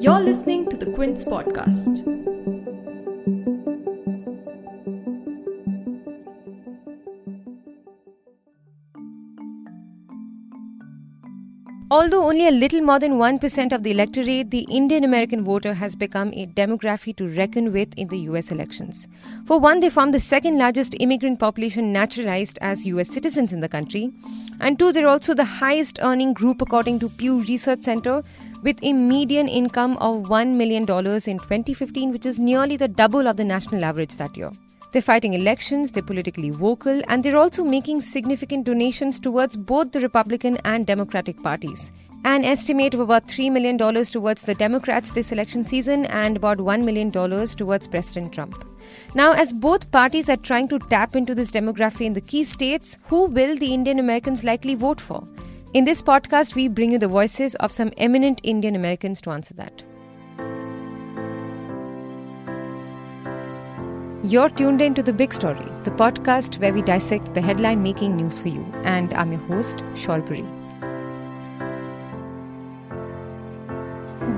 You're listening to the Quint's podcast. Although only a little more than 1% of the electorate, the Indian American voter has become a demography to reckon with in the US elections. For one, they form the second largest immigrant population naturalized as US citizens in the country. And two, they're also the highest earning group according to Pew Research Centre, with a median income of $1 million in 2015, which is nearly the double of the national average that year. They're fighting elections, they're politically vocal, and they're also making significant donations towards both the Republican and Democratic parties. An estimate of about $3 million towards the Democrats this election season and about $1 million towards President Trump. Now, as both parties are trying to tap into this demography in the key states, who will the Indian Americans likely vote for? In this podcast, we bring you the voices of some eminent Indian Americans to answer that. You're tuned in to The Big Story, the podcast where we dissect the headline-making news for you. And I'm your host, Shorbori.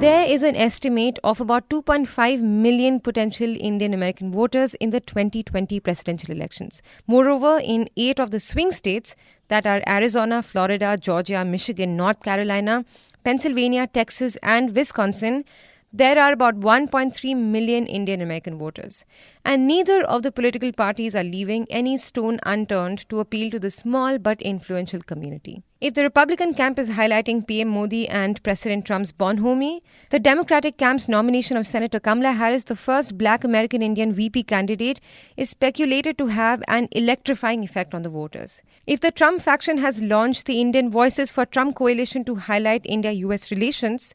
There is an estimate of about 2.5 million potential Indian American voters in the 2020 presidential elections. Moreover, in 8 of the swing states, that are Arizona, Florida, Georgia, Michigan, North Carolina, Pennsylvania, Texas, and Wisconsin, there are about 1.3 million Indian American voters. And neither of the political parties are leaving any stone unturned to appeal to the small but influential community. If the Republican camp is highlighting PM Modi and President Trump's bonhomie, the Democratic camp's nomination of Senator Kamala Harris, the first Black American Indian VP candidate, is speculated to have an electrifying effect on the voters. If the Trump faction has launched the Indian Voices for Trump coalition to highlight India-US relations,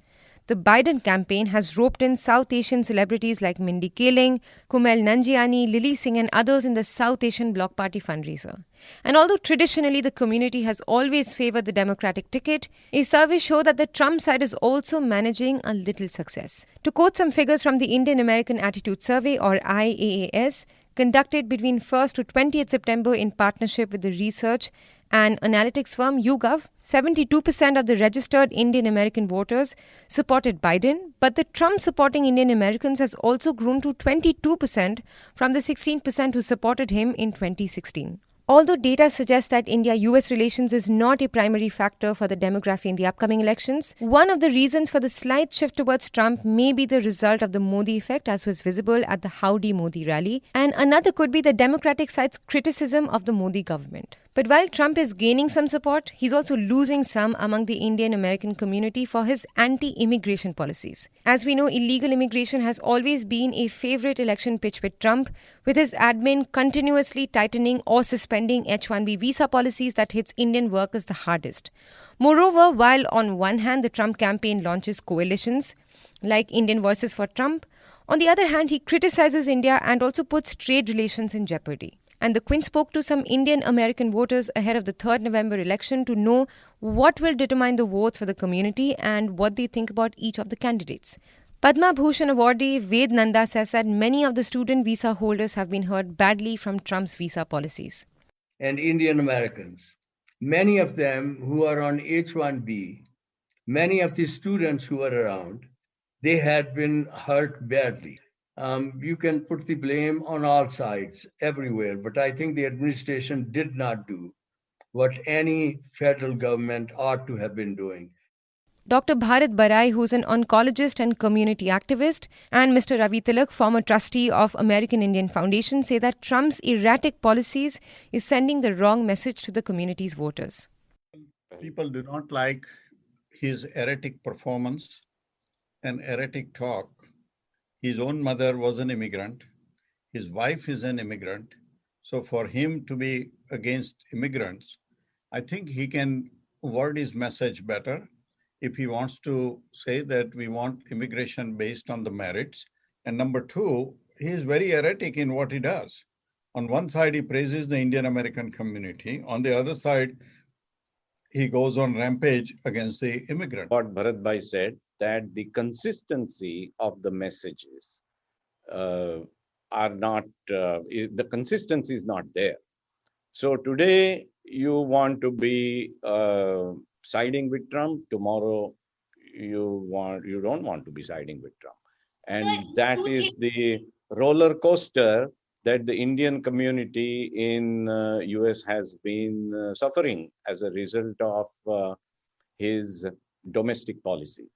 the Biden campaign has roped in South Asian celebrities like Mindy Kaling, Kumail Nanjiani, Lily Singh and others in the South Asian Bloc Party fundraiser. And although traditionally the community has always favored the Democratic ticket, a survey show that the Trump side is also managing a little success. To quote some figures from the Indian American Attitude Survey, or IAAS, conducted between 1st to 20th September in partnership with the research and analytics firm YouGov, 72% of the registered Indian American voters supported Biden, but the Trump-supporting Indian Americans has also grown to 22% from the 16% who supported him in 2016. Although data suggests that India-US relations is not a primary factor for the demography in the upcoming elections, one of the reasons for the slight shift towards Trump may be the result of the Modi effect, as was visible at the Howdy Modi rally, and another could be the Democratic side's criticism of the Modi government. But while Trump is gaining some support, he's also losing some among the Indian American community for his anti-immigration policies. As we know, illegal immigration has always been a favorite election pitch with Trump, with his admin continuously tightening or suspending H-1B visa policies that hits Indian workers the hardest. Moreover, while on one hand the Trump campaign launches coalitions like Indian Voices for Trump, on the other hand he criticizes India and also puts trade relations in jeopardy. And the Quint spoke to some Indian American voters ahead of the 3rd November election to know what will determine the votes for the community and what they think about each of the candidates. Padma Bhushan awardee Ved Nanda says that many of the student visa holders have been hurt badly from Trump's visa policies. And Indian Americans, many of them who are on H-1B, many of the students who are around, they had been hurt badly. You can put the blame on all sides, everywhere, but I think the administration did not do what any federal government ought to have been doing. Dr. Bharat Barai, who's an oncologist and community activist, and Mr. Ravi Tilak, former trustee of American Indian Foundation, say that Trump's erratic policies is sending the wrong message to the community's voters. People do not like his erratic performance and erratic talk. His own mother was an immigrant. His wife is an immigrant. So for him to be against immigrants, I think he can word his message better if he wants to say that we want immigration based on the merits. And number two, he is very erratic in what he does. On one side, he praises the Indian American community. On the other side, he goes on rampage against the immigrant. What Bharat Bhai said, that the consistency of the messages are not, the consistency is not there. So today you want to be siding with Trump, tomorrow you don't want to be siding with Trump. And that is the roller coaster that the Indian community in US has been suffering as a result of his domestic policies.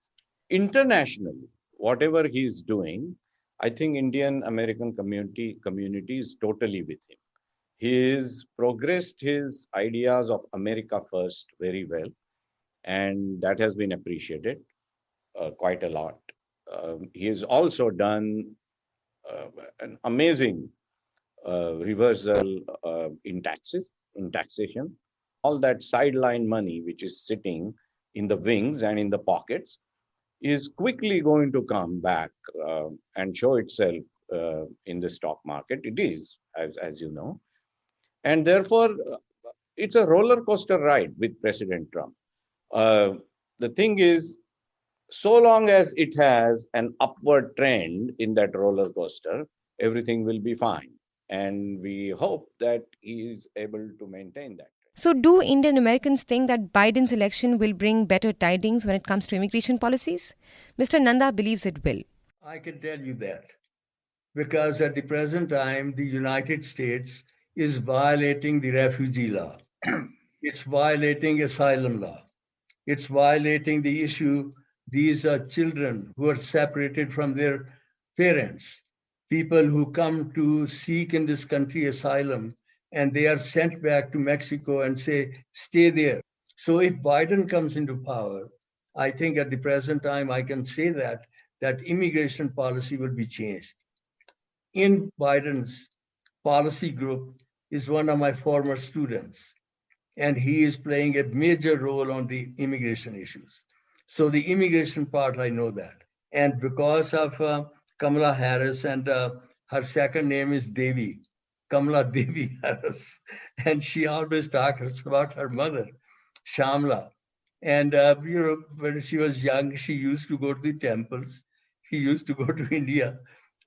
Internationally, whatever he is doing, I think Indian American community is totally with him. He has progressed his ideas of America first very well, and that has been appreciated quite a lot. He has also done an amazing reversal in taxation. All that sideline money, which is sitting in the wings and in the pockets, is quickly going to come back and show itself in the stock market. It is, as you know. And therefore, it's a roller coaster ride with President Trump. The thing is, so long as it has an upward trend in that roller coaster, everything will be fine. And we hope that he is able to maintain that. So, do Indian Americans think that Biden's election will bring better tidings when it comes to immigration policies? Mr. Nanda believes it will. I can tell you that. Because at the present time, the United States is violating the refugee law. It's violating asylum law. It's violating the issue. These are children who are separated from their parents, people who come to seek in this country asylum, and they are sent back to Mexico and say, stay there. So if Biden comes into power, I think at the present time, I can say that immigration policy will be changed. In Biden's policy group is one of my former students, and he is playing a major role on the immigration issues. So the immigration part, I know that. And because of Kamala Harris, and her second name is Devi, Kamala Devi Harris, and she always talks about her mother, Shamla. And when she was young, she used to go to the temples. She used to go to India.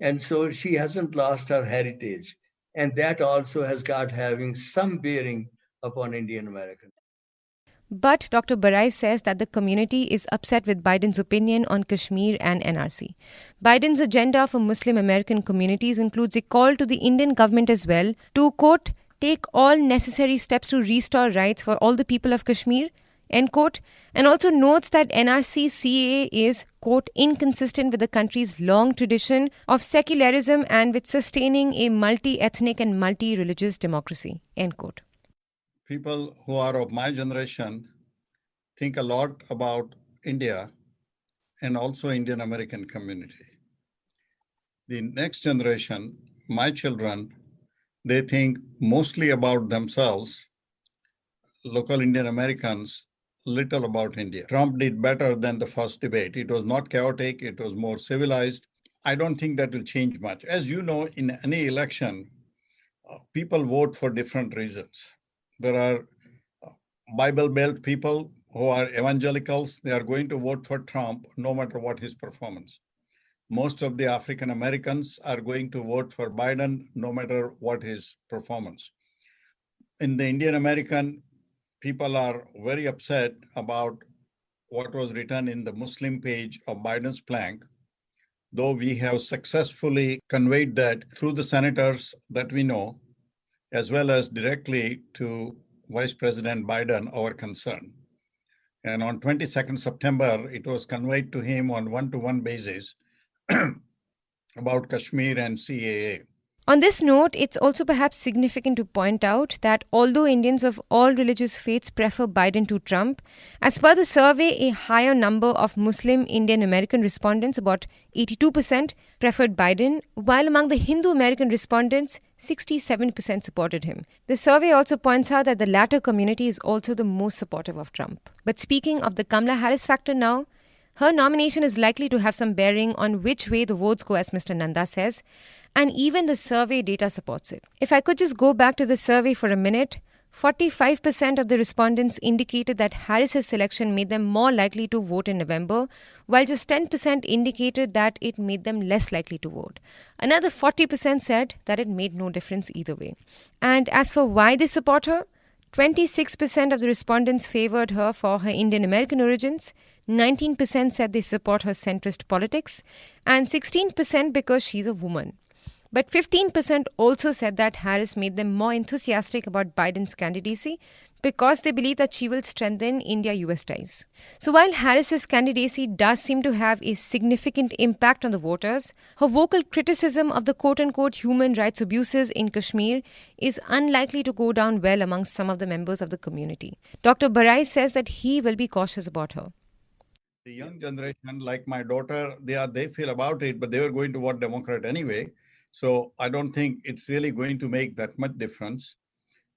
And so she hasn't lost her heritage. And that also has got having some bearing upon Indian Americans. But Dr. Barai says that the community is upset with Biden's opinion on Kashmir and NRC. Biden's agenda for Muslim American communities includes a call to the Indian government as well to, quote, take all necessary steps to restore rights for all the people of Kashmir, end quote, and also notes that NRC CAA is, quote, inconsistent with the country's long tradition of secularism and with sustaining a multi-ethnic and multi-religious democracy, end quote. People who are of my generation think a lot about India and also Indian American community. The next generation, my children, they think mostly about themselves, local Indian Americans, little about India. Trump did better than the first debate. It was not chaotic, it was more civilized. I don't think that will change much. As you know, in any election, people vote for different reasons. There are Bible Belt people who are evangelicals. They are going to vote for Trump no matter what his performance. Most of the African Americans are going to vote for Biden no matter what his performance. In the Indian American, people are very upset about what was written in the Muslim page of Biden's plank, though we have successfully conveyed that through the senators that we know, as well as directly to Vice President Biden, our concern. And on 22nd September, it was conveyed to him on one-to-one basis about Kashmir and CAA. On this note, it's also perhaps significant to point out that although Indians of all religious faiths prefer Biden to Trump, as per the survey, a higher number of Muslim Indian American respondents, about 82%, preferred Biden, while among the Hindu American respondents, 67% supported him. The survey also points out that the latter community is also the most supportive of Trump. But speaking of the Kamala Harris factor now, her nomination is likely to have some bearing on which way the votes go, as Mr. Nanda says, and even the survey data supports it. If I could just go back to the survey for a minute, 45% of the respondents indicated that Harris's selection made them more likely to vote in November, while just 10% indicated that it made them less likely to vote. Another 40% said that it made no difference either way. And as for why they support her, 26% of the respondents favored her for her Indian American origins, 19% said they support her centrist politics, and 16% because she's a woman. But 15% also said that Harris made them more enthusiastic about Biden's candidacy because they believe that she will strengthen India-US ties. So while Harris's candidacy does seem to have a significant impact on the voters, her vocal criticism of the quote-unquote human rights abuses in Kashmir is unlikely to go down well amongst some of the members of the community. Dr. Barai says that he will be cautious about her. The young generation, like my daughter, they feel about it, but they were going to vote Democrat anyway. So I don't think it's really going to make that much difference.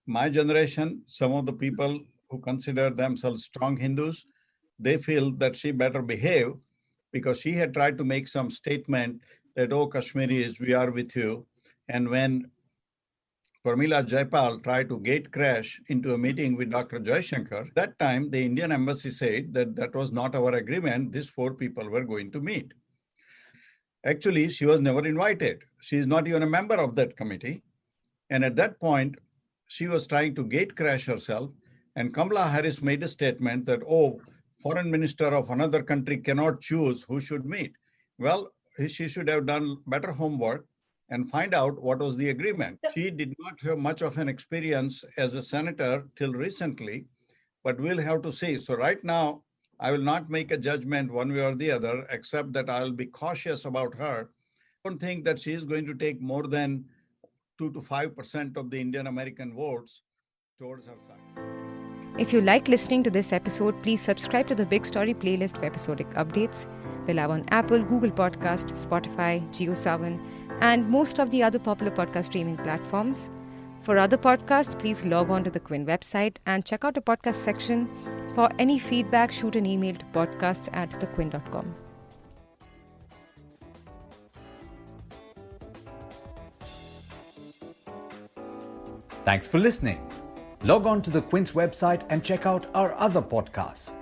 My generation, some of the people who consider themselves strong Hindus, they feel that she better behave because she had tried to make some statement that, oh, Kashmiris, we are with you. And when Pramila Jaipal tried to gate crash into a meeting with Dr. Jaishankar, that time the Indian embassy said that that was not our agreement. These 4 people were going to meet. Actually, she was never invited. She is not even a member of that committee. And at that point, she was trying to gate crash herself. And Kamala Harris made a statement that, oh, foreign minister of another country cannot choose who should meet. Well, she should have done better homework and find out what was the agreement. She did not have much of an experience as a senator till recently, but we'll have to see. So right now, I will not make a judgment one way or the other, except that I'll be cautious about her. I don't think that she is going to take more than 2 to 5% of the Indian American votes towards her side. If you like listening to this episode, please subscribe to the Big Story playlist for episodic updates. We're live on Apple, Google Podcast, Spotify, JioSaavn, and most of the other popular podcast streaming platforms. For other podcasts, please log on to the Quint website and check out the podcast section. For any feedback, shoot an email to podcasts@thequint.com. Thanks for listening. Log on to the Quint's website and check out our other podcasts.